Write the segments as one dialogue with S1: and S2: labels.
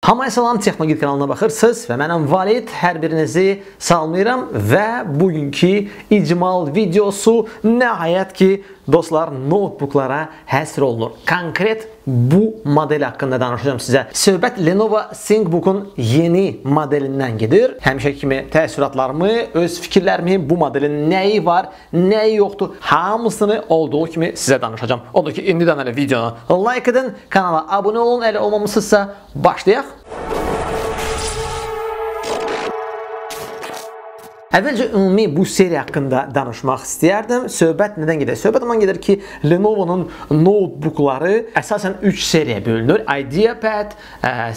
S1: Hamıya salam, Texnologit kanalına baxırsınız və mənəm Valid, hər birinizi salamlayıram və bugünkü icmal videosu nəhayət ki, dostlar, notebooklara həsr olunur. Konkret bu model haqqında danışacağım sizə. Söhbət Lenovo ThinkBook-un yeni modelindən gedir. Həmişə kimi təəssüratlarımı, öz fikirlərimi, bu modelin nəyi var, nəyi yoxdur, hamısını olduğu kimi sizə danışacağım. Odur ki, indidən elə videonu like edin, kanala abunə olun, elə olmamışsınızsa başlayaq. Əvvəlcə ümumi bu seriya haqqında danışmaq istəyərdim. Söhbət nədən gedir? Söhbət ondan gedir ki, Lenovo'nun notebookları əsasən 3 seriyaya bölünür. IdeaPad,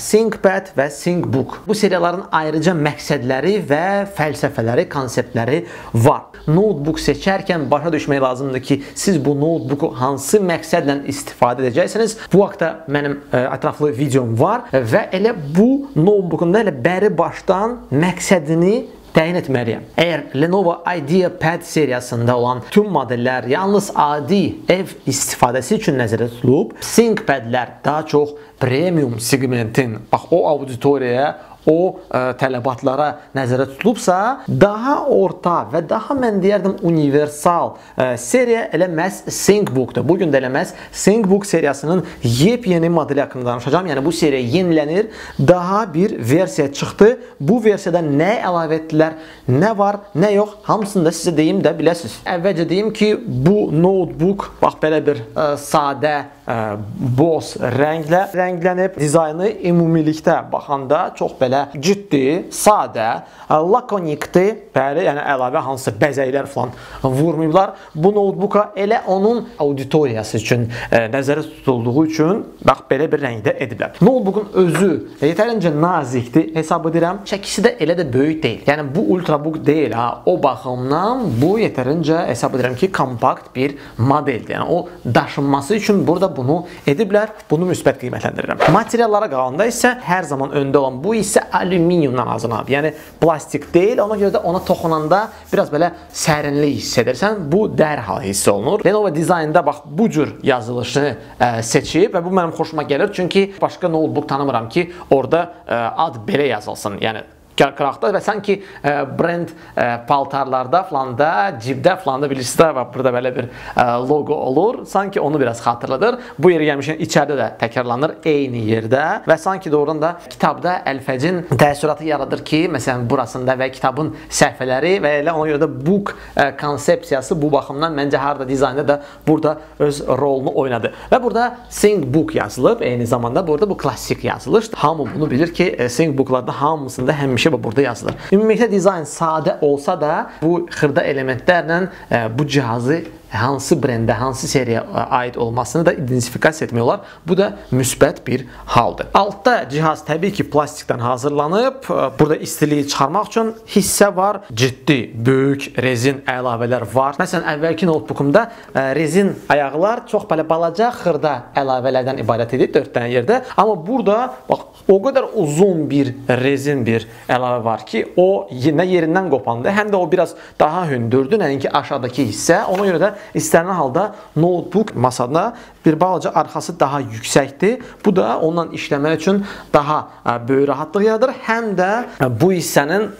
S1: ThinkPad və ThinkBook. Bu seriyaların ayrıca məqsədləri və fəlsəfələri, konseptləri var. Notebook seçərkən başa düşmək lazımdır ki, siz bu notebooku hansı məqsədlə istifadə edəcəksiniz. Bu haqda mənim ətraflı videom var və elə bu notebookun da elə bəri başdan məqsədini təyin etməliyəm. Əgər Lenovo IdeaPad seriyasında olan tüm modellər yalnız adi ev istifadəsi üçün nəzərdə tutulub, ThinkPadlər daha çox premium segmentin, bax o auditoriyaya, o tələbatlara nəzərdə tutulubsa, daha orta və daha mən deyərdim universal seriya elə məhz ThinkBook-dur. Bugün də elə məhz ThinkBook seriyasının yepyeni modeli haqqında danışacağım. Yəni bu seriya yenilənir, daha bir versiya çıxdı. Bu versiyada nə əlavə etdilər, nə var, nə yox, hamısını da sizə deyim də biləsiniz. Əvvəlcə deyim ki, bu notebook bax belə bir sadə boz rənglə rənglənib. Dizaynı ümumilikdə baxanda çox belə ciddi, sadə, lakonikdir. Bəli, yəni əlavə hansısa bəzəklər falan vurmayıblar. Bu notebooka elə onun auditoriyası üçün nəzərdə tutulduğu üçün bax belə bir rəngdə ediblər. Notebookun özü yetərincə nazikdir hesab edirəm. Çəkisi də elə də böyük deyil. Yəni bu ultrabook deyil ha. O baxımdan bu yetərincə hesab edirəm ki, kompakt bir modeldir. Yəni o daşınması üçün burada bunu ediblər. Bunu müsbət qiymətləndirirəm. Materiallara qalanda isə hər zaman öndə olan bu isə alüminiumdan hazırlanıb. Yəni plastik deyil. Ona görə də ona toxunanda biraz belə sərinlik hiss edirsən. Bu dərhal hiss olunur. Lenovo dizaynda bax bu cür yazılışını seçib və bu mənim xoşuma gəlir. Çünki başqa notebook tanımıram ki, orada ad belə yazılsın. Yəni qıraqda və sanki brend paltarlarda falanda, cibdə falanda bilirsiniz və burada belə bir logo olur. Sanki onu biraz xatırladır. Bu yeri gəlmişkən içəridə də təkrarlanır eyni yerdə və sanki doğrudan da kitabda əlfəcin təəssüratı yaradır ki, məsələn burasında və kitabın səhifələri və elə ona görə də book konsepsiyası bu baxımdan məncə harda dizaynda da burada öz rolunu oynadı. Və burada ThinkBook yazılıb, eyni zamanda burada bu klassik yazılışdır. Hamı bunu bilir ki, ThinkBooklarda hamısında həmişə burada yazılır. Ümumiyyətlə dizayn sadə olsa da bu xırda elementlərlə bu cihazı hansı brendə, hansı seriyaya aid olmasını da identifikasiya etmək olar. Bu da müsbət bir haldır. Altda cihaz təbii ki, plastikdən hazırlanıb. Burada istiliyi çıxarmaq üçün hissə var. Ciddi, böyük rezin əlavələr var. Məsələn, əvvəlki notebookumda rezin ayaqlar çox belə balaca xırda əlavələrdən ibarət edir 4 dənə yerdə. Amma burada bax, o qədər uzun bir rezin bir əlavə var ki, o nə yerindən qopandı, həm də o biraz daha hündürdür, nəinki aşağıdakı hissə. Ona görə də istənilən halda notebook masada bir balaca arxası daha yüksəkdir. Bu da ondan işləmək üçün daha böyük rahatlıq yaradır. Həm də bu hissənin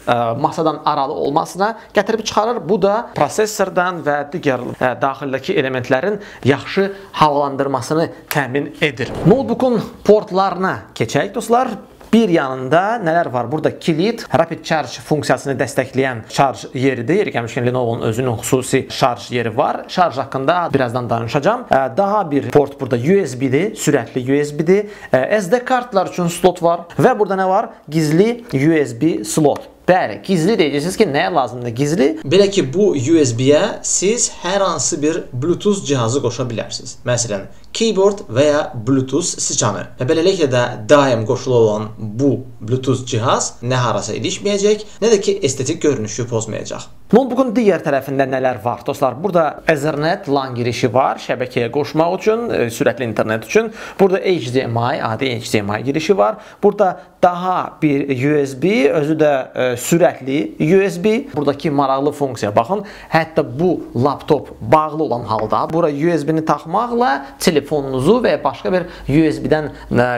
S1: masadan aralı olmasına gətirib çıxarır. Bu da prosesordan və digər daxildəki elementlərin yaxşı havalandırmasını təmin edir. Notebookun portlarına keçək dostlar. Bir yanında nələr var? Burada kilit, Rapid Charge funksiyasını dəstəkləyən şarj yeridir. Yeri gəlmişkən Lenovo'nun özünün xüsusi şarj yeri var. Şarj haqqında birazdan danışacağım. Daha bir port burada USB-dir, sürətli USB-dir. SD kartlar üçün slot var və burada nə var? Gizli USB slot. Bəli, gizli deyəcəksiniz ki, nəyə lazımdır gizli? Belə ki, bu USB-yə siz hər hansı bir Bluetooth cihazı qoşa bilərsiniz. Məsələn, keyboard və ya Bluetooth siçanı. Və beləliklə də daim qoşulu olan bu Bluetooth cihaz nə harasa ilişməyəcək, nə də ki, estetik görünüşü pozmayacaq. Notebookun digər tərəfində nələr var dostlar? Burada Ethernet LAN girişi var, şəbəkəyə qoşmaq üçün, sürətli internet üçün. Burada HDMI, adi HDMI girişi var. Burada daha bir USB, özü də sürətli USB. Buradakı maraqlı funksiya baxın. Hətta bu laptop bağlı olan halda bura USB-ni taxmaqla telefon telefonunuzu və ya başqa bir USB-dən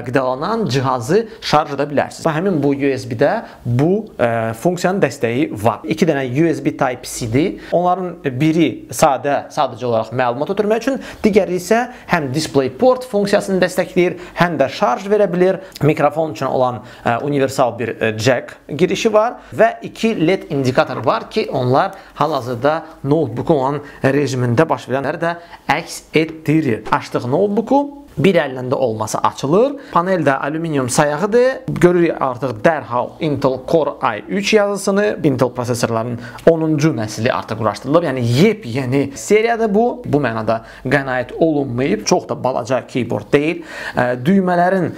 S1: qidalanan cihazı şarj edə bilərsiniz. Və həmin bu USB-də bu funksiyanın dəstəyi var. 2 dənə USB Type-C-dir. Onların biri sadəcə olaraq məlumat ötürmək üçün, digəri isə həm DisplayPort funksiyasını dəstəkləyir, həm də şarj verə bilir. Mikrofon üçün olan universal bir jack girişi var və 2 LED indikator var ki, onlar hal-hazırda notebookun olan rejimində baş verənləri də əks etdirir. Açdıq notebooku, bir əlində olması açılır. Paneldə alüminium sayağıdır. Görürük artıq dərhal Intel Core i3 yazısını. Intel prosesorlarının 10-cu nəsli artıq quraşdırılıb. Yəni yepyeni seriyadır bu. Bu mənada qənaət olunmayıb. Çox da balaca keyboard deyil. Düymələrin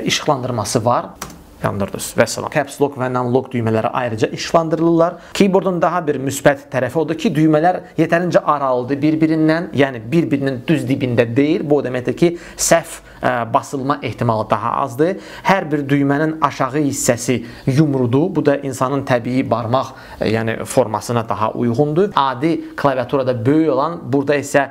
S1: işıqlandırması var. Yandırdınız və salam. Caps Lock və Num-Lock düymələri ayrıca işıqlandırılırlar. Keyboardun daha bir müsbət tərəfi odur ki, düymələr yetərincə aralıdır bir-birindən, yəni bir-birinin düz dibində deyil. Bu o deməkdir ki, səhv basılma ehtimalı daha azdır. Hər bir düymənin aşağı hissəsi yumrudur. Bu da insanın təbii barmaq formasına daha uyğundur. Adi klaviaturada böyük olan, burada isə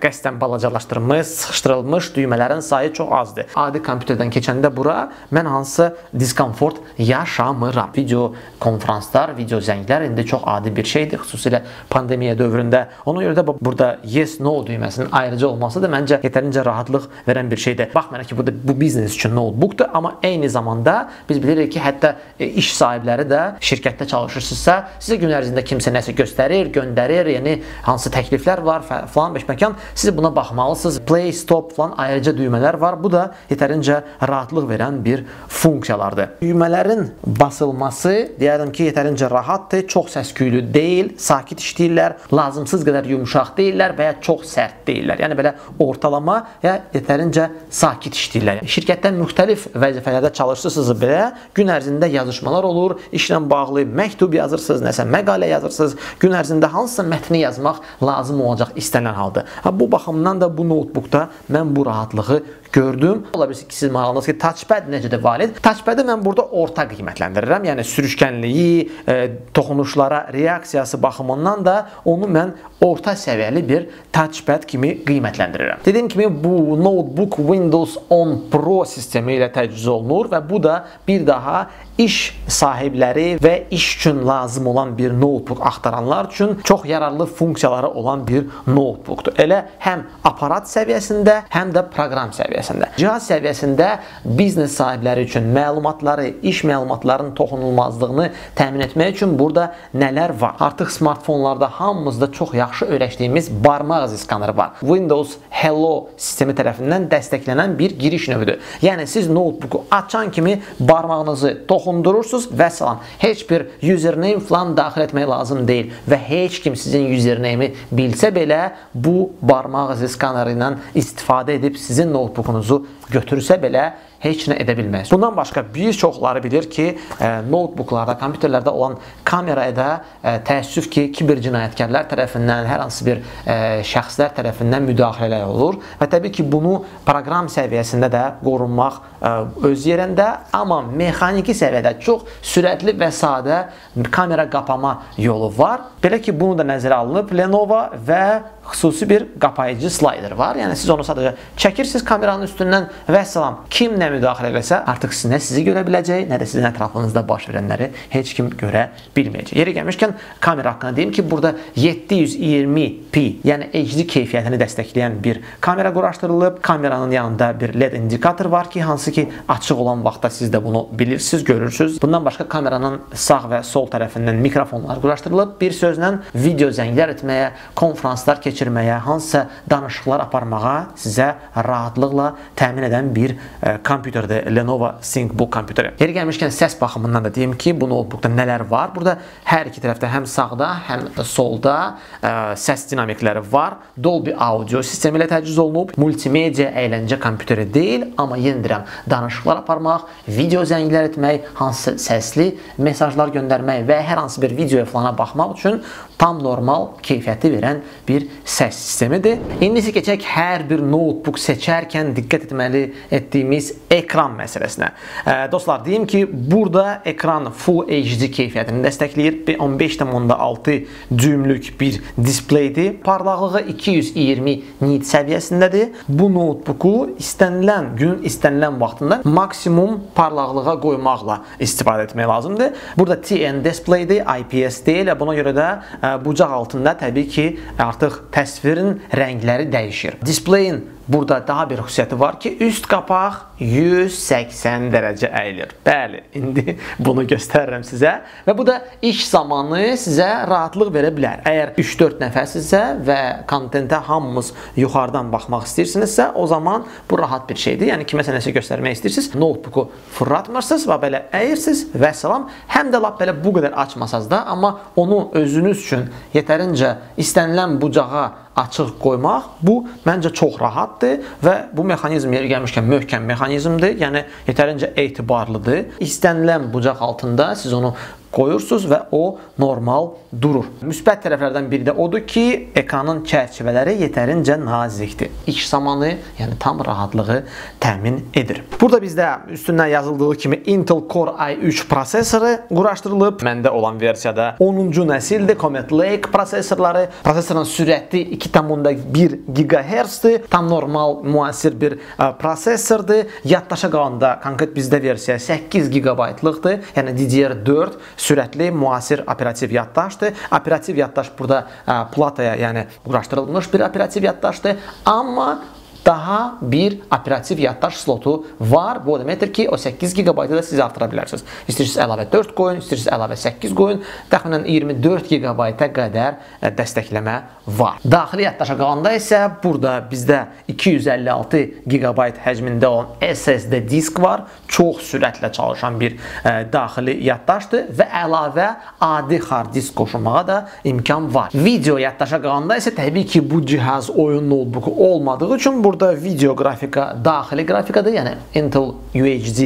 S1: qəsdən balacalaşdırılmış, sıxışdırılmış düymələrin sayı çox azdır. Adi kompüterdən keçəndə bura mən hansısa diskomfort yaşamıram. Video konferanslar, video zənglər indi çox adi bir şeydir, xüsusilə pandemiya dövründə. Ona görə də burada yes, no düyməsinin ayrıca olması da məncə yetərincə rahatlıq verən bir şeydir. Baxmayaraq ki, bu biznes üçün notebookdur, amma eyni zamanda biz bilirik ki, hətta iş sahibləri də şirkətdə çalışırsınızsa, sizə gün ərzində kimsə nəsə göstərir, göndərir, yəni hansı təkliflər var falan beşməkan, siz buna baxmalısınız. Play, stop falan ayrıca düymələr var. Bu da yetərincə rahatlıq verən bir funksiyalardır. Düymələrin basılması deyərdim ki, yetərincə rahatdır, çox səsküylü deyil, sakit işləyirlər, lazımsız qədər yumuşaq deyirlər və ya çox sərt deyirlər. Yəni belə ortalama ya yetərincə sakit işləyirlər. Şirkətdə müxtəlif vəzifələrdə çalışırsınız belə, gün ərzində yazışmalar olur, işlə bağlı məktub yazırsınız, nəsə məqalə yazırsınız, gün ərzində hansısa mətni yazmaq lazım olacaq istənilən halda. Bu baxımdan da bu notebookda mən bu rahatlığı gördüm. Ola bilsin ki, siz maraqlısınız ki, touchpad necədir valid? Touchpad'ı mən burada orta qiymətləndirirəm. Yəni sürüşkənliyi, toxunuşlara reaksiyası baxımından da onu mən orta səviyyəli bir touchpad kimi qiymətləndirirəm. Dediyim kimi, bu notebook Windows 10 Pro sistemi ilə təchiz olunur və bu da bir daha iş sahibləri və iş üçün lazım olan bir notebook axtaranlar üçün çox yararlı funksiyaları olan bir notebookdur. Elə həm aparat səviyyəsində, həm də proqram səviyyəsində. Cihaz səviyyəsində biznes sahibləri üçün məlumatları, iş məlumatlarının toxunulmazlığını təmin etmək üçün burada nələr var? Artıq smartfonlarda hamımızda çox yaxşı öyrəşdiyimiz barmaq izi skaneri var. Windows Hello sistemi tərəfindən dəstəklənən bir giriş növüdür. Yəni siz notebooku açan kimi barmağınızı toxundurursunuz və salam. Heç bir username falan daxil etmək lazım deyil və heç kim sizin username'i bilsə belə bu barmaq izi skaneri ilə istifadə edib sizin notebookunuzu götürsə belə heç nə edə bilməz. Bundan başqa bir çoxları bilir ki, notebooklarda, kompüterlərdə olan kameraya da təəssüf ki, kiber cinayətkarlar tərəfindən, hər hansı bir şəxslər tərəfindən müdaxilələr olur və təbii ki, bunu proqram səviyyəsində də qorunmaq öz yerində, amma mexaniki səviyyədə çox sürətli və sadə kamera qapama yolu var. Belə ki, bunu da nəzərə alınıb Lenovo və xüsusi bir qapayıcı slayder var. Yəni siz onu sadəcə çəkirsiniz kameranın üstündən və salam. Kim nə müdaxilə eləsə, artıq nə sizi görə biləcək, nə də sizin ətrafınızda baş verənləri heç kim görə bilməyəcək. Yeri gəlmişkən kamera haqqında deyim ki, burada 720p, yəni HD keyfiyyətini dəstəkləyən bir kamera quraşdırılıb. Kameranın yanında bir LED indikator var ki, hansı ki açıq olan vaxtda siz də bunu bilirsiniz, görürsünüz. Bundan başqa kameranın sağ və sol tərəfindən mikrofonlar quraşdırılıb. Bir sözlə video zənglər etməyə, konferanslar keçirməyə, hansısa danışıqlar aparmağa sizə rahatlıqla təmin edən bir kompüterdir Lenovo ThinkBook kompüteri. Yeri gəlmişkən səs baxımından da deyim ki, bu notebookda nələr var? Burada hər iki tərəfdə həm sağda, həm solda səs dinamikləri var. Dolby Audio sistemi ilə təchiz olunub. Multimedia əyləncə kompüteri deyil, amma yenə deyirəm, danışıqlar aparmaq, video zənglər etmək, hansısa səsli mesajlar göndərmək və hər hansı bir videoya falana baxmaq üçün tam normal keyfiyyəti verən bir səs sistemidir. İndi isə keçək hər bir notebook seçərkən diqqət etdiyimiz ekran məsələsinə. Dostlar, deyim ki, burada ekran Full HD keyfiyyətini dəstəkləyir. 15.6 düymlük bir displeydir. Parlaqlığı 220 nit səviyyəsindədir. Bu notebooku istənilən gün, istənilən vaxtında maksimum parlaqlığa qoymaqla istifadə etmək lazımdır. Burada TN displaydir, IPS deyil. Buna görə də bucaq altında təbii ki, artıq təsvirin rəngləri dəyişir. Displeyin burada daha bir xüsusiyyəti var ki, üst qapaq 180 dərəcə əyilir. Bəli, indi bunu göstərirəm sizə. Və bu da iş zamanı sizə rahatlıq verə bilər. Əgər 3-4 nəfərsinizsə və kontentə hamımız yuxarıdan baxmaq istəyirsinizsə, o zaman bu rahat bir şeydir. Yəni kiməsə nəsə göstərmək istəyirsiniz, notebooku fırlatmırsınız və belə əyirsiniz və salam. Həm də lap belə bu qədər açmasaz da, amma onu özünüz üçün yetərincə istənilən bucağa açıq qoymaq, bu məncə çox rahatdır və bu mexanizm yeri gəlmişkən möhkəm mexanizmdir, yəni yetərincə etibarlıdır. İstənilən bucaq altında siz onu qoyursunuz və o normal durur. Müsbət tərəflərdən biri də odur ki, ekranın çərçivələri yetərincə nazikdir. İş zamanı, yəni tam rahatlığı təmin edir. Burada bizdə üstündən yazıldığı kimi Intel Core i3 prosesoru quraşdırılıb. Məndə olan versiyada 10-cu nəsildir. Comet Lake prosesorları. Prosesorun sürəti 2.1 GHz-dir. Tam normal, müasir bir prosesordur. Yaddaşa qalanda konkret bizdə versiya 8 GB-lıqdır. Yəni DDR4 sürətli, müasir operativ yaddaşdır. Operativ yaddaş burada plataya, yəni quraşdırılmış bir operativ yaddaşdır. Amma daha bir operativ yaddaş slotu var. Bu deməkdir ki, o 8 GB-ı da siz artıra bilərsiniz. İstəyirsiniz əlavə 4 qoyun, istəyirsiniz əlavə 8 qoyun. Təxminən 24 GB-a qədər dəstəkləmə var. Daxili yaddaşa qalanda isə burada bizdə 256 GB həcmində olan SSD disk var. Çox sürətlə çalışan bir daxili yaddaşdır və əlavə adi hard disk qoşulmağa da imkan var. Video yaddaşa qalanda isə təbii ki, bu cihaz oyun notebooku olmadığı üçün burada video qrafika daxili qrafikadır, yəni Intel UHD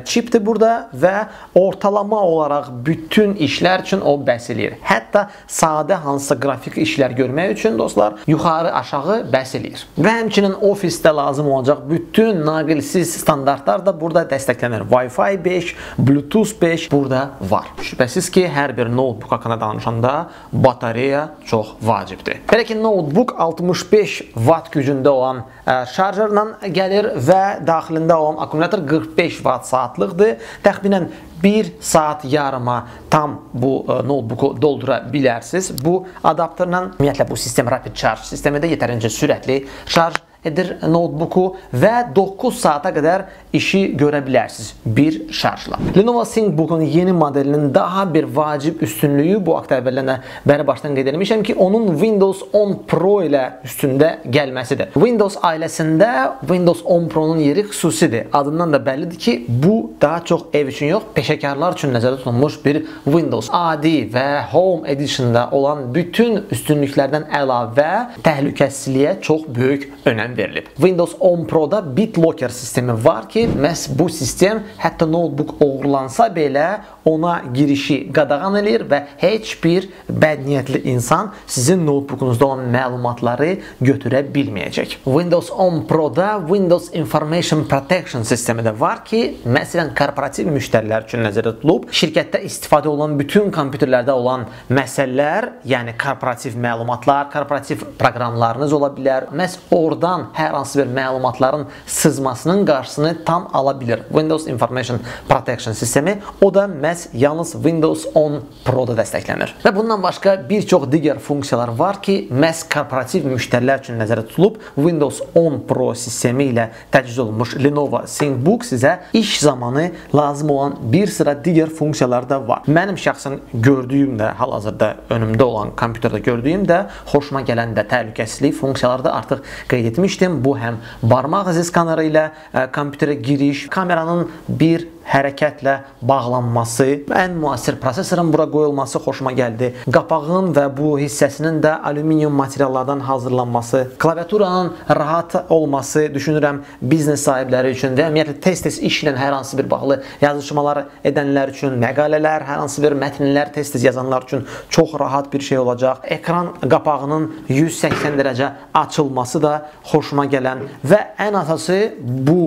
S1: chipdir burada və ortalama olaraq bütün işlər üçün o bəs eləyir. Hətta sadə hansısa qrafik işlər görmək üçün dostlar yuxarı aşağı bəs eləyir. Və həmçinin ofisdə lazım olacaq bütün naqilsiz standartlar da burada dəstəklənir. Wi-Fi 5, Bluetooth 5 burada var. Şübhəsiz ki, hər bir notebook haqqında danışanda batareya çox vacibdir. Belə ki, notebook 65 watt gücündə olan şarjörlə gəlir və daxilində olan akkumulyator 45 watt saatlıqdır. Təxminən 1 saat yarıma tam bu notebooku doldura bilərsiniz. Bu adapterlə, ümumiyyətlə bu sistem rapid charge sistemidir, yetərincə sürətli şarj edir notebooku və 9 saata qədər işi görə bilərsiniz bir şarjla. Lenovo ThinkBook-un yeni modelinin daha bir vacib üstünlüyü, bu haqda əvvəldən bəri başdan qeyd etmişəm ki, onun Windows 10 Pro ilə üstündə gəlməsidir. Windows ailəsində Windows 10 Pro-nun yeri xüsusidir. Adından da bəllidir ki, bu daha çox ev üçün yox, peşəkarlar üçün nəzərdə tutulmuş bir Windows. Adi və Home Edition-da olan bütün üstünlüklərdən əlavə təhlükəsizliyə çox böyük önəm verilib. Windows 10 Pro-da BitLocker sistemi var ki, məhz bu sistem hətta notebook oğurlansa belə ona girişi qadağan edir və heç bir bədniyyətli insan sizin notebookunuzda olan məlumatları götürə bilməyəcək. Windows 10 Pro-da Windows Information Protection sistemi də var ki, məsələn, korporativ müştərilər üçün nəzərdə tutulub. Şirkətdə istifadə olunan bütün kompüterlərdə olan məsələlər, yəni korporativ məlumatlar, korporativ proqramlarınız ola bilər. Məhz oradan hər hansı bir məlumatların sızmasının qarşısını tam ala bilir. Windows Information Protection sistemi, o da məhz yalnız Windows 10 Pro-da dəstəklənir. Və bundan başqa bir çox digər funksiyalar var ki, məhz korporativ müştərilər üçün nəzərdə tutulub. Windows 10 Pro sistemi ilə təchiz olunmuş Lenovo ThinkBook sizə iş zamanı lazım olan bir sıra digər funksiyalar da var. Mənim şəxsən gördüyüm də, hal-hazırda önümdə olan kompüterdə gördüyüm də, xoşuma gələn də təhlükəsizlik funksiyaları da artıq qeyd etmişdim. Bu həm barmaq izi skaneri ilə kompüterə giriş, kameranın bir hərəkətlə bağlanması, ən müasir prosesorun bura qoyulması xoşuma gəldi. Qapağın və bu hissəsinin də alüminium materiallardan hazırlanması, klaviaturanın rahat olması, düşünürəm biznes sahibləri üçün və ümumiyyətlə tez-tez işlə hər hansı bir bağlı yazışmalar edənlər üçün, məqalələr, hər hansı bir mətnlər tez-tez yazanlar üçün çox rahat bir şey olacaq. Ekran qapağının 180 dərəcə açılması da xoşuma gələn və ən əsası bu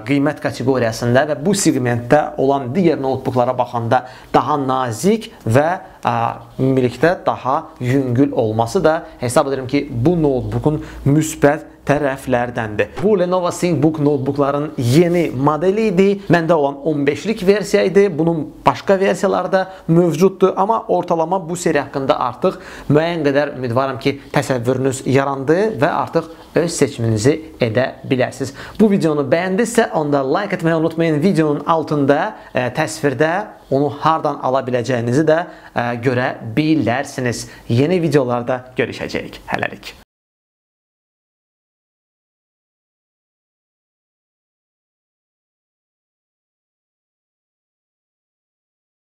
S1: qiymət kateqoriyasında və bu segmentdə olan digər notebooklara baxanda daha nazik və ümumilikdə daha yüngül olması da hesab edirəm ki, bu notebookun müsbət tərəflərdəndir. Bu Lenovo ThinkBook notebookların yeni modeli idi. Məndə olan 15-lik versiya idi. Bunun başqa versiyaları da mövcuddur. Amma ortalama bu seriya haqqında artıq müəyyən qədər ümidvaram ki, təsəvvürünüz yarandı və artıq öz seçiminizi edə bilərsiniz. Bu videonu bəyəndinizsə, onda like etməyi unutmayın. Videonun altında təsvirdə onu hardan ala biləcəyinizi də görə bilərsiniz. Yeni videolarda görüşəcəyik. Hələlik.